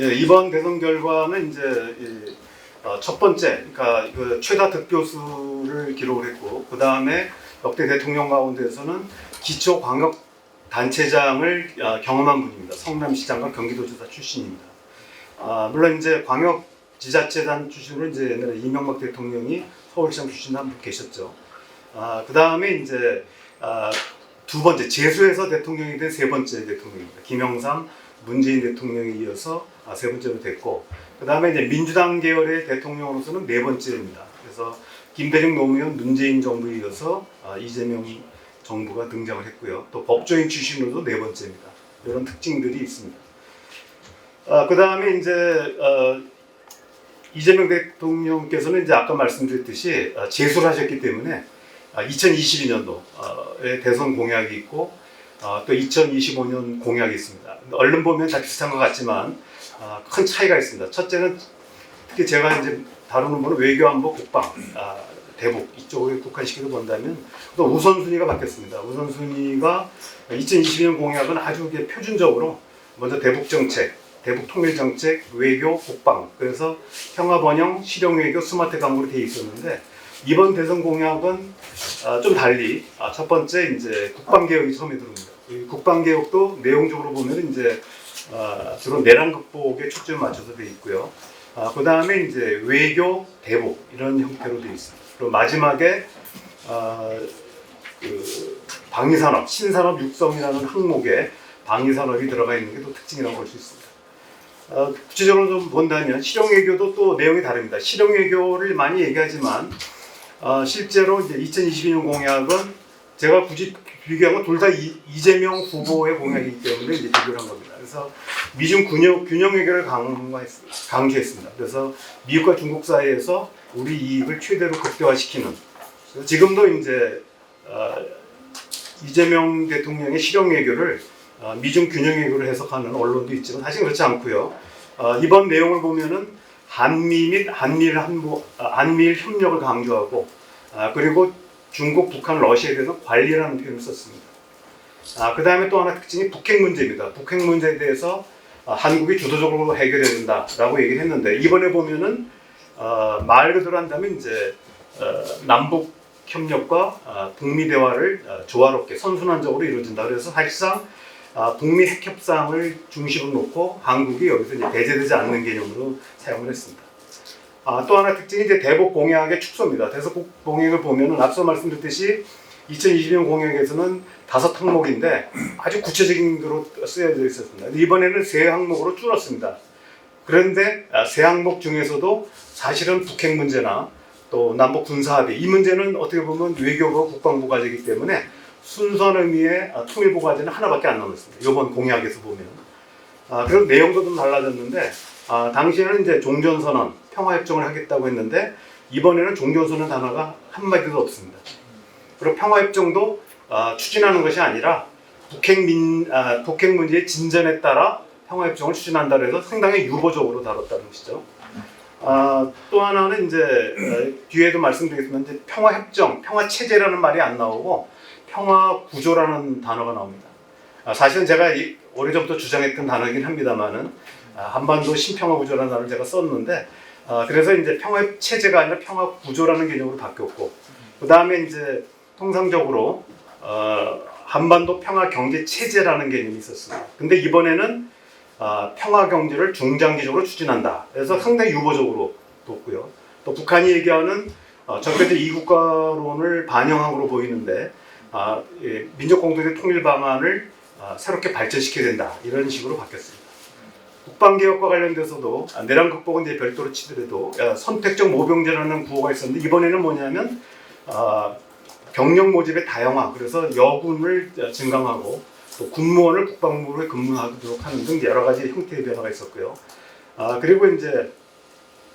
예, 이번 대선 결과는 이제 첫 번째, 그러니까 그 최다 득표수를 기록을 했고, 그 다음에 역대 대통령 가운데서는 기초 광역 단체장을 경험한 분입니다. 성남시장과 경기도지사 출신입니다. 물론 이제 광역 지자체단 출신으로 이제 옛날에 이명박 대통령이 서울시장 출신 한 분 계셨죠. 그 다음에 이제 두 번째 재수해서 대통령이 된 세 번째 대통령입니다. 김영삼, 문재인 대통령에 이어서 세 번째로 됐고, 그 다음에 이제 민주당 계열의 대통령으로서는 네 번째입니다. 그래서 김대중, 노무현, 문재인 정부에 이어서 이재명 정부가 등장을 했고요. 또 법조인 출신으로도 네 번째입니다. 이런 특징들이 있습니다. 그 다음에 이제 이재명 대통령께서는 이제 아까 말씀드렸듯이 재수를 하셨기 때문에 2022년도에 대선 공약이 있고 또 2025년 공약이 있습니다. 언론 보면 다 비슷한 것 같지만 큰 차이가 있습니다. 첫째는 특히 제가 이제 다루는 거는 외교안보 국방 대북 이쪽에 국한시키고 본다면 또 우선순위가 바뀌었습니다. 우선순위가 2022년 공약은 아주 표준적으로 먼저 대북 정책, 대북 통일 정책, 외교, 국방, 그래서 평화 번영, 실용 외교, 스마트 강국으로 되어 있었는데 이번 대선 공약은 좀 달리 첫 번째 이제 국방 개혁이 처음에 들어옵니다. 이 국방 개혁도 내용적으로 보면 이제 주로 내란 극복에 초점을 맞춰서 되어 있고요. 그 다음에 이제 외교, 대북 이런 형태로 되어 있습니다. 그리고 마지막에 그 방위산업, 신산업 육성이라는 항목에 방위산업이 들어가 있는 게 또 특징이라고 볼 수 있습니다. 구체적으로 좀 본다면 실용외교도 또 내용이 다릅니다. 실용외교를 많이 얘기하지만 실제로 이제 2022년 공약은 제가 굳이 비교한 건 둘 다 이재명 후보의 공약이기 때문에 이제 비교를 한 겁니다. 그래서 미중 균형 외교를 강조했습니다. 그래서 미국과 중국 사이에서 우리 이익을 최대로 극대화시키는, 지금도 이제 이재명 대통령의 실용 외교를 미중 균형 외교를 해석하는 언론도 있지만 사실 그렇지 않고요. 이번 내용을 보면은 한미 및 한미일 협력을 강조하고 그리고 중국, 북한, 러시아에 대해서 관리라는 표현을 썼습니다. 그 다음에 또 하나 특징이 북핵 문제입니다. 북핵 문제에 대해서 한국이 주도적으로 해결해야 된다라고 얘기를 했는데 이번에 보면은 말 그대로 한다면 이제 남북 협력과 북미 대화를 조화롭게 선순환적으로 이루어진다. 그래서 사실상 북미 핵 협상을 중심으로 놓고 한국이 여기서 이제 배제되지 않는 개념으로 사용을 했습니다. 또 하나 특징이 이제 대북 공약의 축소입니다. 대북 공약을 보면은 앞서 말씀드렸듯이 2020년 공약에서는 5항목인데 아주 구체적인 거로 쓰여져 있었습니다. 이번에는 3항목으로 줄었습니다. 그런데 3항목 중에서도 사실은 북핵 문제나 또 남북 군사 합의 이 문제는 어떻게 보면 외교부 국방부 과제이기 때문에 순수한 의미의 통일부 과제는 하나밖에 안 남았습니다. 이번 공약에서 보면. 그리고 내용도 좀 달라졌는데 당시에는 이제 종전선언, 평화협정을 하겠다고 했는데 이번에는 종전선언 단어가 한마디도 없습니다. 그리고 평화협정도 추진하는 것이 아니라 북핵 문제의 진전에 따라 평화협정을 추진한다 해서 상당히 유보적으로 다뤘다는 것이죠. 또 하나는 이제 뒤에도 말씀드리겠지만 이제 평화협정, 평화체제라는 말이 안 나오고 평화구조라는 단어가 나옵니다. 사실은 제가 오래전부터 주장했던 단어이긴 합니다만은 한반도 신평화구조라는 단어를 제가 썼는데 그래서 이제 평화체제가 아니라 평화구조라는 개념으로 바뀌었고 그 다음에 이제 통상적으로 한반도 평화경제체제라는 개념이 있었습니다. 근데 이번에는 평화경제를 중장기적으로 추진한다. 그래서 상당히 유보적으로 뒀고요. 또 북한이 얘기하는 전까지 이국가론을 반영한 것으로 보이는데 민족공동체 통일 방안을 새롭게 발전시켜야 된다. 이런 식으로 바뀌었습니다. 국방개혁과 관련돼서도 내란 극복은 이제 별도로 치더라도 선택적 모병제라는 구호가 있었는데 이번에는 뭐냐면 병력 모집의 다양화, 그래서 여군을 증강하고 또 군무원을 국방부에 근무하도록 하는 등 여러 가지 형태의 변화가 있었고요. 그리고 이제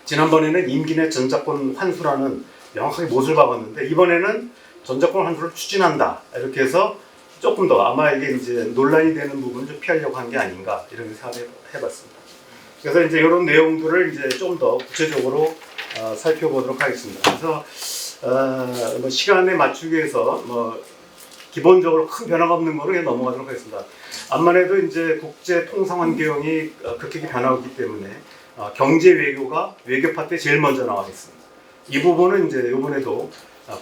지난번에는 임기 내 전작권 환수라는 명확하게 못을 박았는데 이번에는 전작권 환수를 추진한다. 이렇게 해서 조금 더 아마 이게 이제 논란이 되는 부분을 좀 피하려고 한 게 아닌가 이런 생각을 해봤습니다. 그래서 이제 이런 내용들을 이제 좀 더 구체적으로 살펴보도록 하겠습니다. 그래서 뭐 시간에 맞추기 위해서 뭐 기본적으로 큰 변화가 없는 거로 그냥 넘어가도록 하겠습니다. 암만 해도 이제 국제 통상 환경이 급격히 변하고 있기 때문에 경제 외교가 외교 파트에 제일 먼저 나와 있습니다. 이 부분은 이제 이번에도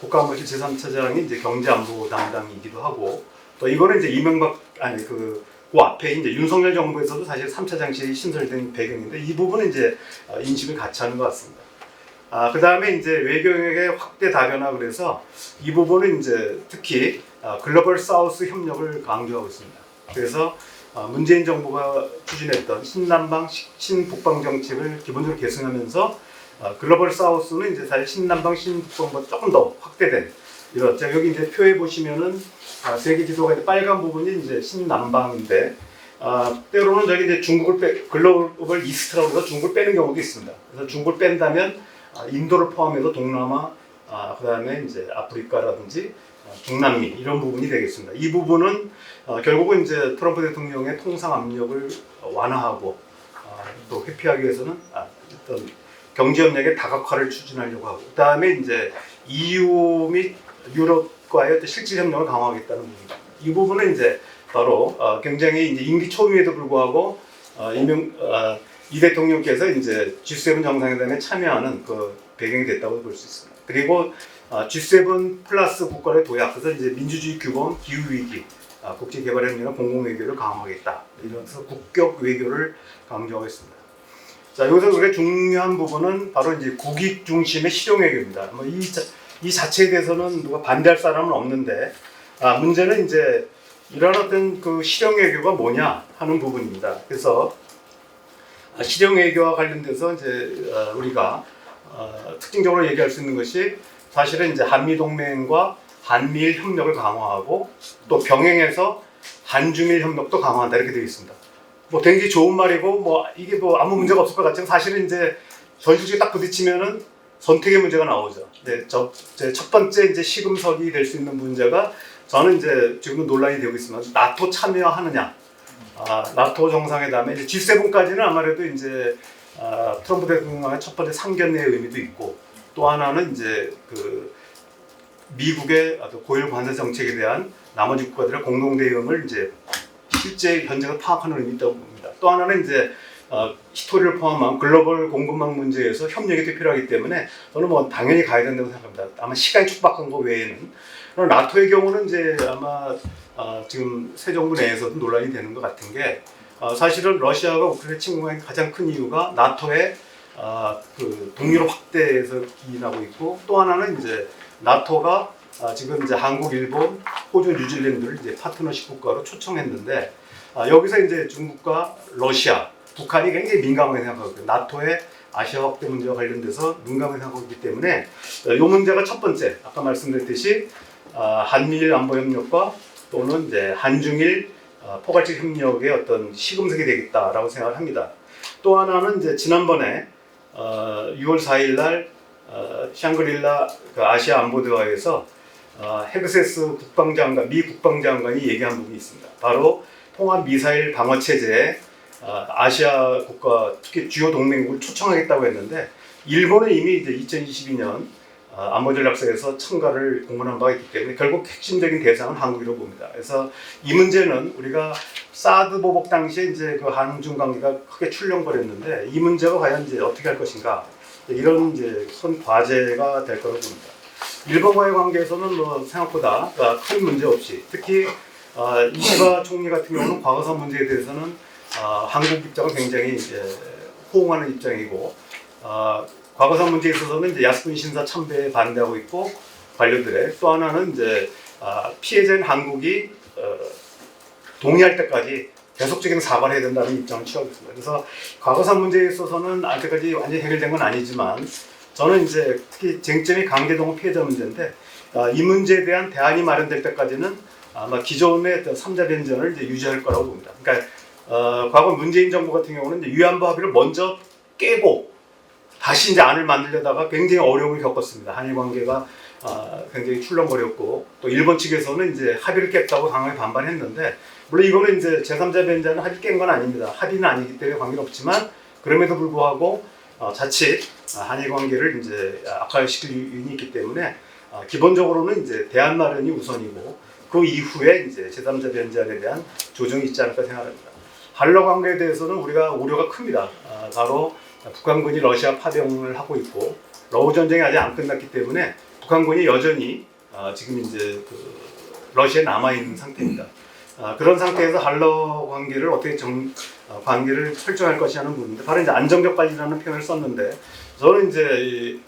국가안보실 제3차장이 이제 경제안보 담당이기도 하고, 또 이거는 이제 그 앞에 이제 윤석열 정부에서도 사실 3차장실이 신설된 배경인데, 이 부분은 이제 인식을 같이 하는 것 같습니다. 그 다음에 이제 외교의 확대 다변화, 그래서 이 부분은 이제 특히 글로벌 사우스 협력을 강조하고 있습니다. 그래서 문재인 정부가 추진했던 신남방, 신북방 정책을 기본적으로 계승하면서 글로벌 사우스는 이제 사실 신남방, 신북방보다 조금 더 확대된 이런, 여기 이제 표에 보시면은 세계 지도가 빨간 부분이 이제 신남방인데, 때로는 저기 이제 중국을 글로벌 이스트라고 해서 중국을 빼는 경우도 있습니다. 그래서 중국을 뺀다면 인도를 포함해서 동남아, 그다음에 이제 아프리카라든지 중남미 이런 부분이 되겠습니다. 이 부분은 결국은 이제 트럼프 대통령의 통상 압력을 완화하고 또 회피하기 위해서는 어떤 경제 협력의 다각화를 추진하려고 하고, 그다음에 이제 EU 및 유럽과의 실질 협력을 강화하겠다는 부분입니다. 이 부분은 이제 바로 굉장히 이제 임기 초임에도 불구하고 이 대통령께서 이제 G7 정상회담에 참여하는 그 배경이 됐다고 볼 수 있습니다. 그리고 G7 플러스 국가의 도약, 그래서 이제 민주주의 규범, 기후 위기, 국제 개발 협력이나 공공 외교를 강화하겠다. 이러면서 국격 외교를 강조하고 있습니다. 자, 여기서 우리가 중요한 부분은 바로 이제 국익 중심의 실용 외교입니다. 이 자체에 대해서는 누가 반대할 사람은 없는데, 문제는 이제 이런 어떤 그 실용 외교가 뭐냐 하는 부분입니다. 그래서 실용 외교와 관련돼서 이제 우리가 특징적으로 얘기할 수 있는 것이, 사실은 이제 한미 동맹과 한미일 협력을 강화하고 또 병행해서 한중일 협력도 강화한다, 이렇게 되어 있습니다. 뭐 굉장히 좋은 말이고 뭐 이게 뭐 아무 문제가 없을 것 같지만, 사실은 이제 현실적으로 딱 부딪히면은 선택의 문제가 나오죠. 네, 첫 번째 이제 시금석이 될 수 있는 문제가, 저는 이제 지금 논란이 되고 있으면 나토 참여하느냐. 나토 정상회담에 이제 G7까지는 아무래도 이제 트럼프 대통령의 첫 번째 상견례의 의미도 있고, 또 하나는 이제 그 미국의 고율 관세 정책에 대한 나머지 국가들의 공동 대응을 이제 실제 현장을 파악하는 의미 있다고 봅니다. 또 하나는 이제 히토리를 포함한 글로벌 공급망 문제에서 협력이 필요하기 때문에 저는 뭐 당연히 가야 된다고 생각합니다. 아마 시간이 촉박한 거 외에는. 나토의 경우는 이제 아마 지금 새 정부 내에서도 논란이 되는 것 같은 게, 사실은 러시아가 우크라이나 침공한 가장 큰 이유가 나토의 그 동유럽 확대에서 기인하고 있고, 또 하나는 이제 나토가 지금 이제 한국, 일본, 호주, 뉴질랜드를 이제 파트너십 국가로 초청했는데, 여기서 이제 중국과 러시아, 북한이 굉장히 민감하게 생각하고 있고요. 나토의 아시아 확대 문제와 관련돼서 민감하게 생각하고 있기 때문에, 이 문제가 첫 번째, 아까 말씀드렸듯이 한미일 안보 협력과 또는 이제 한중일 포괄적 협력의 어떤 시금석이 되겠다라고 생각을 합니다. 또 하나는 이제 지난번에 6월 4일 날 샹그릴라 그 아시아 안보대화에서 헤그세스 국방장관, 미 국방장관이 얘기한 부분이 있습니다. 바로 통합 미사일 방어 체제에 아시아 국가, 특히 주요 동맹국을 초청하겠다고 했는데, 일본은 이미 이제 2022년 안보전략서에서 참가를 공언한 바가 있기 때문에 결국 핵심적인 대상은 한국이라고 봅니다. 그래서 이 문제는 우리가 사드 보복 당시에 이제 그 한중 관계가 크게 출렁거렸는데, 이 문제가 과연 이제 어떻게 할 것인가, 이런 이제 큰 과제가 될 거라고 봅니다. 일본과의 관계에서는 뭐 생각보다 큰 문제 없이, 특히 이시바 총리 같은 경우는 과거사 문제에 대해서는 한국 입장을 굉장히 이제 호응하는 입장이고, 과거사 문제에 있어서는 이제 야스쿠니 신사 참배에 반대하고 있고, 관료들의 또 하나는 이제 피해자인 한국이 동의할 때까지 계속적인 사과를 해야 된다는 입장을 취하고 있습니다. 그래서 과거사 문제에 있어서는 아직까지 완전히 해결된 건 아니지만, 저는 이제 특히 쟁점이 강제동원 피해자 문제인데, 이 문제에 대한 대안이 마련될 때까지는 아마 기존의 3자 변전을 이제 유지할 거라고 봅니다. 그러니까 과거 문재인 정부 같은 경우는 이제 위안부 합의를 먼저 깨고 다시 이제 안을 만들려다가 굉장히 어려움을 겪었습니다. 한일 관계가 굉장히 출렁거렸고, 또 일본 측에서는 이제 합의를 깼다고 강하게 반발했는데, 물론 이거는 이제 제3자 변제는 합의 깬 건 아닙니다. 합의는 아니기 때문에 관계는 없지만, 그럼에도 불구하고 자칫 한일 관계를 이제 악화시킬 요인이 있기 때문에 기본적으로는 이제 대안 마련이 우선이고, 그 이후에 이제 제3자 변제안에 대한 조정이 있지 않을까 생각합니다. 한러 관계에 대해서는 우리가 우려가 큽니다. 바로 북한군이 러시아 파병을 하고 있고 러우 전쟁이 아직 안 끝났기 때문에 북한군이 여전히 지금 이제 러시아에 남아 있는 상태입니다. 그런 상태에서 한러 관계를 어떻게 관계를 설정할 것이라는 부분인데 바로 이제 안정적 관리라는 표현을 썼는데 저는 이제 이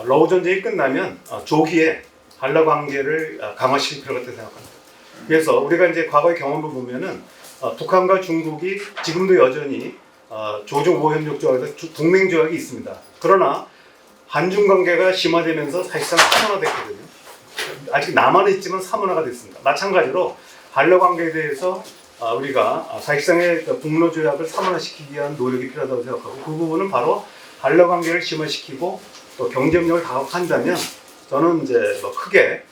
러우 전쟁이 끝나면 조기에 한러 관계를 강화시킬 필요가 있다고 생각합니다. 그래서 우리가 이제 과거의 경험을 보면은 북한과 중국이 지금도 여전히 조정 우호협력 조약에서 동맹 조약이 있습니다. 그러나 한중 관계가 심화되면서 사실상 사문화됐거든요. 아직 남아는 있지만 사문화가 됐습니다. 마찬가지로 한러 관계에 대해서 우리가 사실상의 북러 조약을 사문화시키기 위한 노력이 필요하다고 생각하고 그 부분은 바로 한러 관계를 심화시키고 또 경제협력을 다각한다면 저는 이제 크게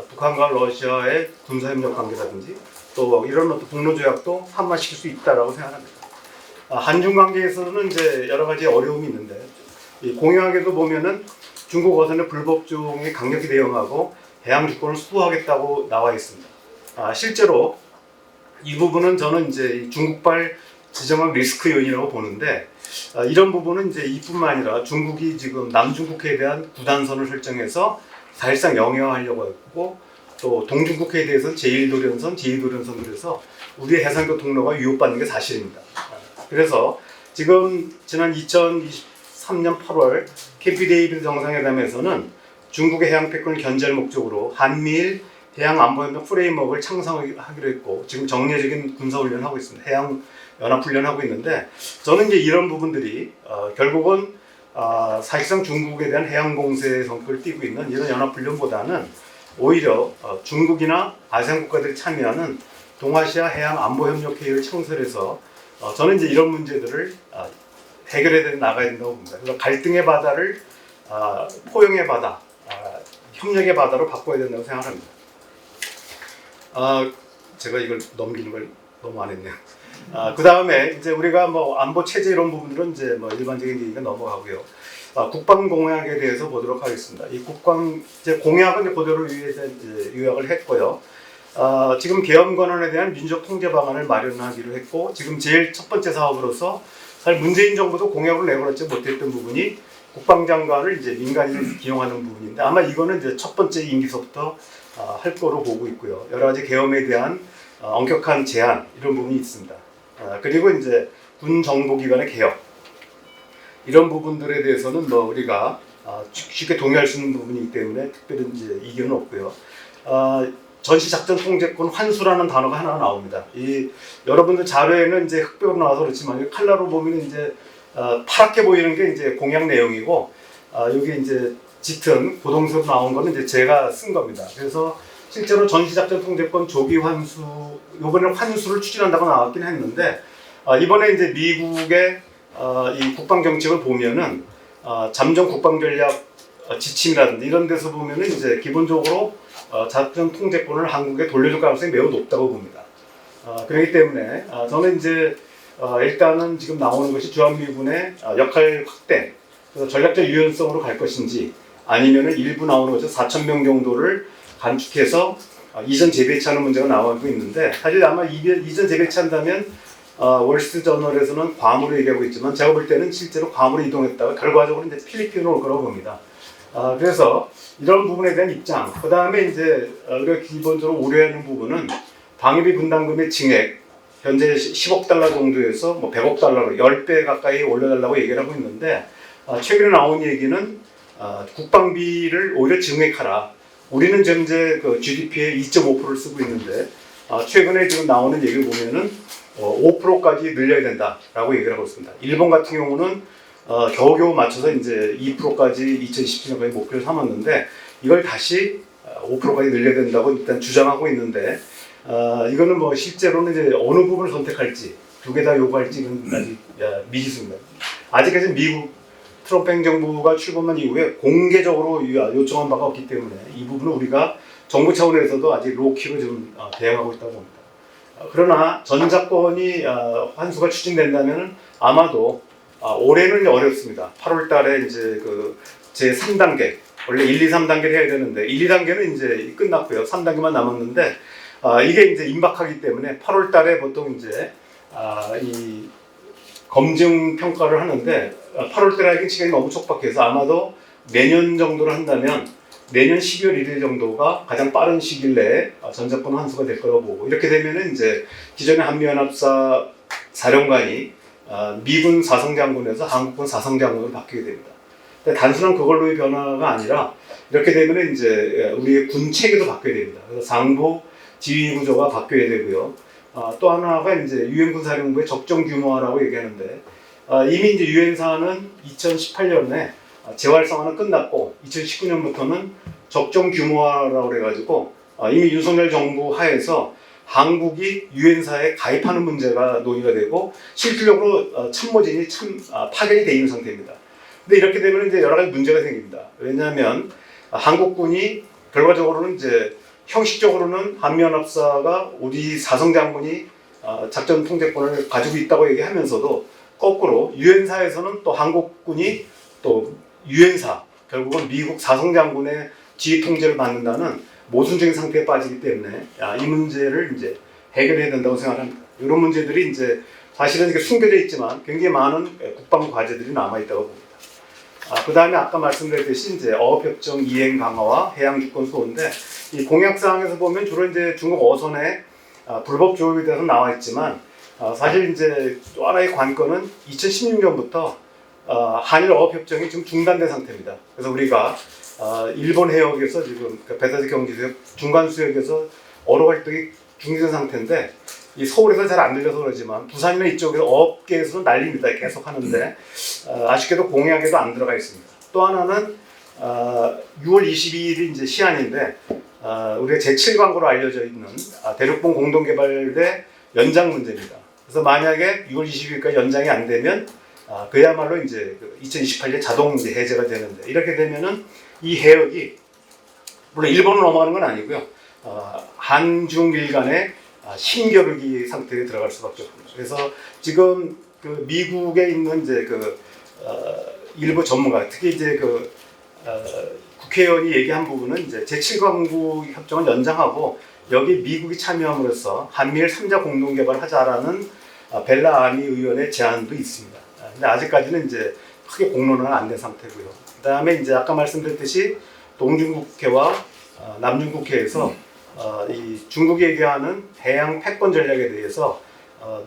북한과 러시아의 군사협력 관계라든지 또 이런 어떤 북러 조약도 한마시킬 수 있다라고 생각합니다. 한중 관계에서는 이제 여러 가지 어려움이 있는데 이 공약에도 보면은 중국 어선의 불법종에 강력히 대응하고 해양 주권을 수호하겠다고 나와 있습니다. 실제로 이 부분은 저는 이제 중국발 지정학 리스크 요인이라고 보는데 이런 부분은 이제 이뿐만 아니라 중국이 지금 남중국해에 대한 구단선을 설정해서 사실상 영해화하려고 했고 또 동중국해에 대해서는 제1도련선, 제2도련선 그래서 우리의 해상교 통로가 위협받는 게 사실입니다. 그래서 지금 지난 2023년 8월 캠프 데이비드 정상회담에서는 중국의 해양 패권을 견제할 목적으로 한미일 해양 안보협력 프레임워크를 창설하기로 했고 지금 정례적인 군사훈련을 하고 있습니다. 해양 연합훈련을 하고 있는데 저는 이제 이런 부분들이 결국은 사실상 중국에 대한 해양 공세의 성격을 띠고 있는 이런 연합훈련보다는 오히려 중국이나 아세안 국가들이 참여하는 동아시아 해양 안보협력 회의를 창설해서 저는 이제 이런 문제들을 해결해 나가야 된다고 봅니다. 그래서 갈등의 바다를 포용의 바다, 협력의 바다로 바꿔야 된다고 생각합니다. 제가 이걸 넘기는 걸 너무 안 했네요. 그 다음에 이제 우리가 뭐 안보 체제 이런 부분들은 이제 뭐 일반적인 얘기가 넘어가고요. 국방 공약에 대해서 보도록 하겠습니다. 이 국방 이제 공약은 이제 그대로 요약을 했고요. 지금 계엄 권한에 대한 민족 통제 방안을 마련하기로 했고 지금 제일 첫 번째 사업으로서 사실 문재인 정부도 공약을 내걸지 못했던 부분이 국방장관을 이제 민간인을 기용하는 부분인데 아마 이거는 이제 첫 번째 임기서부터 할 거로 보고 있고요. 여러 가지 계엄에 대한 엄격한 제한 이런 부분이 있습니다. 그리고 이제 군 정보기관의 개혁 이런 부분들에 대해서는 뭐 우리가 쉽게 동의할 수 있는 부분이기 때문에 특별히 이제 이견은 없고요. 전시작전 통제권 환수라는 단어가 하나 나옵니다. 이 여러분들 자료에는 이제 흑백으로 나와서 그렇지만 칼라로 보면 이제 파랗게 보이는 게 이제 공약 내용이고 여기 이제 짙은 고동색으로 나온 거는 이제 제가 쓴 겁니다. 그래서 실제로 전시작전 통제권 조기 환수 이번에 환수를 추진한다고 나왔긴 했는데 이번에 이제 미국의 이 국방 정책을 보면은 잠정 국방 전략 지침이라든지 이런 데서 보면은 이제 기본적으로 작전 통제권을 한국에 돌려줄 가능성이 매우 높다고 봅니다. 그렇기 때문에 저는 이제 일단은 지금 나오는 것이 주한미군의 역할 확대, 그래서 전략적 유연성으로 갈 것인지 아니면은 일부 나오는 것이 4,000명 정도를 간축해서 이전 재배치하는 문제가 나오고 있는데 사실 아마 이전 재배치한다면 월스트리트저널에서는 괌으로 얘기하고 있지만 제가 볼 때는 실제로 괌으로 이동했다가 결과적으로 이제 필리핀으로 올 거라고 봅니다. 그래서 이런 부분에 대한 입장, 그 다음에 이제 우리가 기본적으로 우려하는 부분은 방위비 분담금의 증액, 현재 10억 달러 정도에서 뭐 100억 달러로 10배 가까이 올려달라고 얘기를 하고 있는데 최근에 나온 얘기는 국방비를 오히려 증액하라. 우리는 현재 그 GDP의 2.5%를 쓰고 있는데 최근에 지금 나오는 얘기를 보면은 5%까지 늘려야 된다라고 얘기를 하고 있습니다. 일본 같은 경우는 겨우겨우 맞춰서 이제 2%까지 2027년까지 목표를 삼았는데 이걸 다시 5%까지 늘려야 된다고 일단 주장하고 있는데 이거는 뭐 실제로는 이제 어느 부분을 선택할지 두 개 다 요구할지는 아직 미지수입니다. 아직까지 미국 트럼프 행정부가 출범한 이후에 공개적으로 요청한 바가 없기 때문에 이 부분은 우리가 정부 차원에서도 아직 로키로 지금 대응하고 있다고 봅니다. 그러나 전작권이 환수가 추진된다면 아마도 올해는 어렵습니다. 8월 달에 이제 그 제 3단계 원래 1, 2, 3단계를 해야 되는데 1, 2단계는 이제 끝났고요. 3단계만 남았는데 이게 이제 임박하기 때문에 8월 달에 보통 이제 이 검증 평가를 하는데 8월 달에 하긴 시간이 너무 촉박해서 아마도 내년 정도로 한다면 내년 12월 1일 정도가 가장 빠른 시길 내에 전작권 환수가 될 거라고 보고, 이렇게 되면은 이제 기존의 한미연합사 사령관이 미군 사성장군에서 한국군 사성장군으로 바뀌게 됩니다. 근데 단순한 그걸로의 변화가 아니라 이렇게 되면 이제 우리의 군 체계도 바뀌게 됩니다. 그래서 상부 지휘 구조가 바뀌어야 되고요. 또 하나가 이제 유엔 군사령부의 적정 규모화라고 얘기하는데, 이미 이제 유엔사는 2018년에 재활성화는 끝났고 2019년부터는 적정 규모화라고 그래가지고 이미 윤석열 정부 하에서 한국이 유엔사에 가입하는 문제가 논의가 되고 실질적으로 참모진이 파견이 돼 있는 상태입니다. 근데 이렇게 되면 이제 여러 가지 문제가 생깁니다. 왜냐하면 한국군이 결과적으로는 이제 형식적으로는 한미연합사가 우리 사성장군이 작전 통제권을 가지고 있다고 얘기하면서도 거꾸로 유엔사에서는 또 한국군이 또 유엔사, 결국은 미국 사성장군의 지휘 통제를 받는다는 모순적인 상태에 빠지기 때문에 이 문제를 이제 해결해야 된다고 생각합니다. 이런 문제들이 이제 사실은 이렇게 숨겨져 있지만 굉장히 많은 국방 과제들이 남아 있다고 봅니다. 그 다음에 아까 말씀드렸듯이 이제 어업협정 이행 강화와 해양 주권 수호인데, 이 공약사항에서 보면 주로 이제 중국 어선의 불법 조업에 대해서 나와 있지만 사실 이제 또 하나의 관건은 2016년부터 한일 어업협정이 지금 중단된 상태입니다. 그래서 우리가 일본 해역에서 지금 배타지 경지수역 중간 수역에서 어로 활동이 중지된 상태인데, 이 서울에서 잘 안 들려서 그러지만 부산이나 이쪽에서 어업계에서는 난립니다. 계속 하는데 아쉽게도 공약에도 안 들어가 있습니다. 또 하나는 6월 22일이 이제 시한인데 우리가 제7광고로 알려져 있는 대륙봉 공동개발대 연장 문제입니다. 그래서 만약에 6월 22일까지 연장이 안 되면 그야말로 이제 2028년 자동 이제 해제가 되는데, 이렇게 되면은 이 해역이 물론 일본으로 넘어가는 건 아니고요. 한중일 간의 신겨루기 상태에 들어갈 수밖에 없습니다. 그래서 지금 그 미국에 있는 이제 일부 전문가, 특히 이제 국회의원이 얘기한 부분은 이제 제7광구 협정을 연장하고 여기 미국이 참여함으로써 한미일 3자 공동 개발을 하자라는 벨라 아미 의원의 제안도 있습니다. 근데 아직까지는 이제 크게 공론은 안 된 상태고요. 그다음에 이제 아까 말씀드렸듯이 동중국해와 남중국해에서 이 중국이 얘기하는 해양 패권 전략에 대해서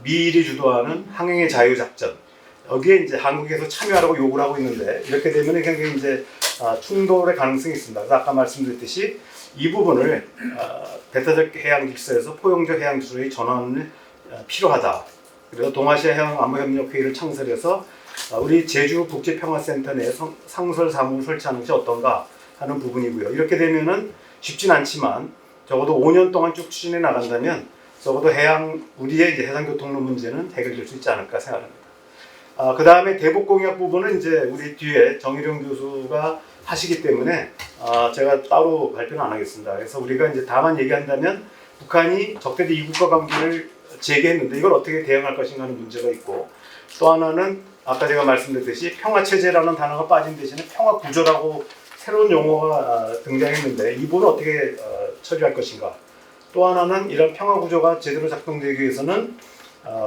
미일이 주도하는 항행의 자유 작전, 여기에 이제 한국에서 참여하라고 요구를 하고 있는데, 이렇게 되면 굉장히 이제 충돌의 가능성이 있습니다. 그래서 아까 말씀드렸듯이 이 부분을 배타적 해양 질서에서 포용적 해양 질서의 전환이 필요하다. 그래서 동아시아 해양 안보협력 회의를 창설해서 우리 제주 국제평화센터 내에 상설 사무를 설치하는 것이 어떤가 하는 부분이고요. 이렇게 되면은 쉽진 않지만 적어도 5년 동안 쭉 추진해 나간다면 적어도 우리의 이제 해상교통로 문제는 해결될 수 있지 않을까 생각합니다. 그 다음에 대북공약 부분은 이제 우리 뒤에 정일용 교수가 하시기 때문에 제가 따로 발표는 안 하겠습니다. 그래서 우리가 이제 다만 얘기한다면 북한이 적대적 이국가 관계를 제기했는데 이걸 어떻게 대응할 것인가 하는 문제가 있고, 또 하나는 아까 제가 말씀드렸듯이 평화체제라는 단어가 빠진 대신에 평화구조라고 새로운 용어가 등장했는데 이 부분을 어떻게 처리할 것인가. 또 하나는 이런 평화구조가 제대로 작동되기 위해서는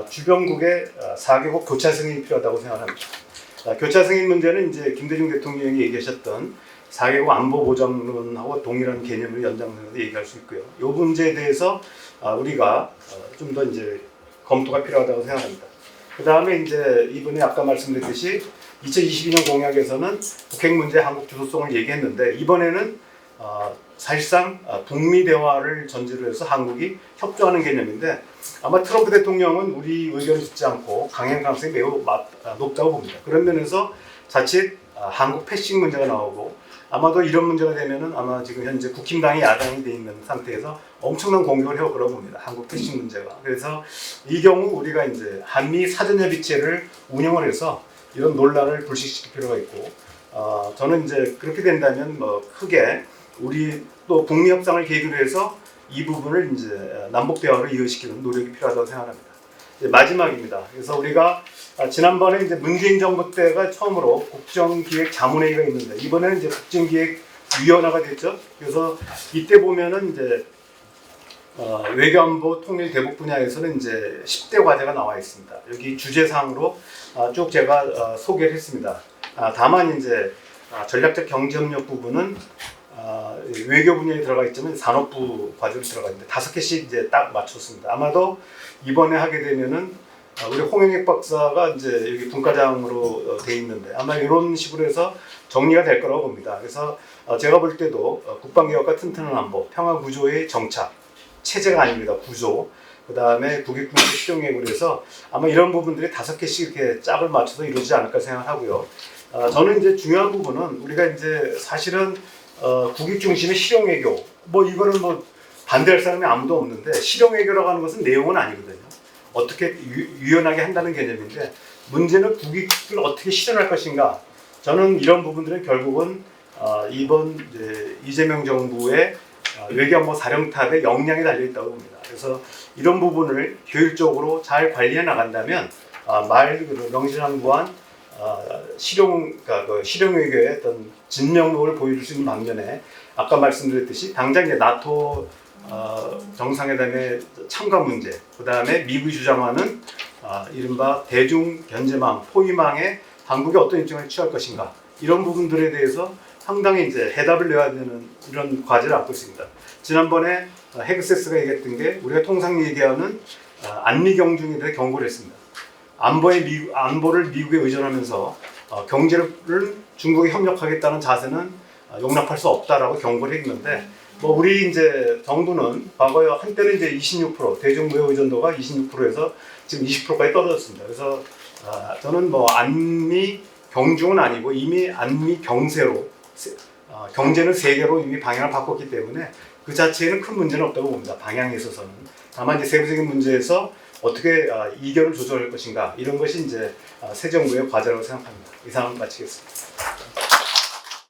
주변국의 4개국 교차 승인이 필요하다고 생각합니다. 교차 승인 문제는 이제 김대중 대통령이 얘기하셨던 4개국 안보 보장론하고 동일한 개념을 연장해서 얘기할 수 있고요. 이 문제에 대해서 우리가 좀 더 이제 검토가 필요하다고 생각합니다. 그 다음에 이제 이번에 아까 말씀드렸듯이 2022년 공약에서는 북핵 문제 한국 주도성을 얘기했는데, 이번에는 사실상 북미 대화를 전제로 해서 한국이 협조하는 개념인데, 아마 트럼프 대통령은 우리 의견을 듣지 않고 강행 가능성이 매우 높다고 봅니다. 그런 면에서 자칫 한국 패싱 문제가 나오고, 아마도 이런 문제가 되면은 아마 지금 현재 국힘당이 야당이 돼 있는 상태에서 엄청난 공격을 해올 거라고 봅니다. 한국 패싱 문제가. 그래서 이 경우 우리가 이제 한미 사전협의체를 운영을 해서 이런 논란을 불식시킬 필요가 있고, 저는 이제 그렇게 된다면 뭐 크게 우리 또 북미 협상을 계기로 해서 이 부분을 이제 남북 대화로 이어시키는 노력이 필요하다고 생각합니다. 이제 마지막입니다. 그래서 우리가 지난번에 이제 문재인 정부 때가 처음으로 국정기획자문회의가 있는데, 이번에는 이제 국정기획위원회가 됐죠. 그래서 이때 보면은 이제 외교안보 통일 대북 분야에서는 이제 10대 과제가 나와 있습니다. 여기 주제상으로 쭉 제가 소개를 했습니다. 다만 이제 전략적 경제협력 부분은 외교 분야에 들어가 있지만 산업부 과제로 들어가 있는데 5개씩 이제 딱 맞췄습니다. 아마도 이번에 하게 되면은 우리 홍영익 박사가 이제 여기 분과장으로 돼 있는데 아마 이런 식으로 해서 정리가 될 거라고 봅니다. 그래서 제가 볼 때도 국방개혁과 튼튼한 안보, 평화 구조의 정착, 체제가 아닙니다. 구조, 그 다음에 국익군사 실용계획으로 해서 아마 이런 부분들이 5개씩 이렇게 짝을 맞춰서 이루어지지 않을까 생각하고요. 저는 이제 중요한 부분은 우리가 이제 사실은 국익 중심의 실용외교, 뭐 이거는 뭐 반대할 사람이 아무도 없는데 실용외교라고 하는 것은 내용은 아니거든요. 어떻게 유연하게 한다는 개념인데 문제는 국익을 어떻게 실현할 것인가. 저는 이런 부분들은 결국은 이번 이재명 정부의 외교안보 사령탑의 역량이 달려 있다고 봅니다. 그래서 이런 부분을 효율적으로 잘 관리해 나간다면 말 그대로 명실상부한 그러니까 실용 외교의 어떤 진면목을 보여줄 수 있는 반면에 아까 말씀드렸듯이 당장 이제 나토 정상회담의 참가 문제, 그 다음에 미국이 주장하는 이른바 대중 견제망, 포위망에 한국이 어떤 입장을 취할 것인가 이런 부분들에 대해서 상당히 이제 해답을 내야 되는 이런 과제를 안고 있습니다. 지난번에 헤그세스가 얘기했던 게 우리가 통상 얘기하는 안미 경중에 대해 경고를 했습니다. 안보를 미국에 의존하면서 경제를 중국에 협력하겠다는 자세는 용납할 수 없다라고 경고를 했는데 뭐 우리 이제 정부는 과거에 한때는 이제 26% 대중무역 의존도가 26%에서 지금 20%까지 떨어졌습니다. 그래서 저는 뭐 안미 경중은 아니고 이미 안미 경세로 경제는 세계로 이미 방향을 바꿨기 때문에 그 자체에는 큰 문제는 없다고 봅니다. 방향에 있어서는. 다만 이제 세부적인 문제에서 어떻게 이견을 조절할 것인가 이런 것이 이제 새 정부의 과제라고 생각합니다. 이상 마치겠습니다.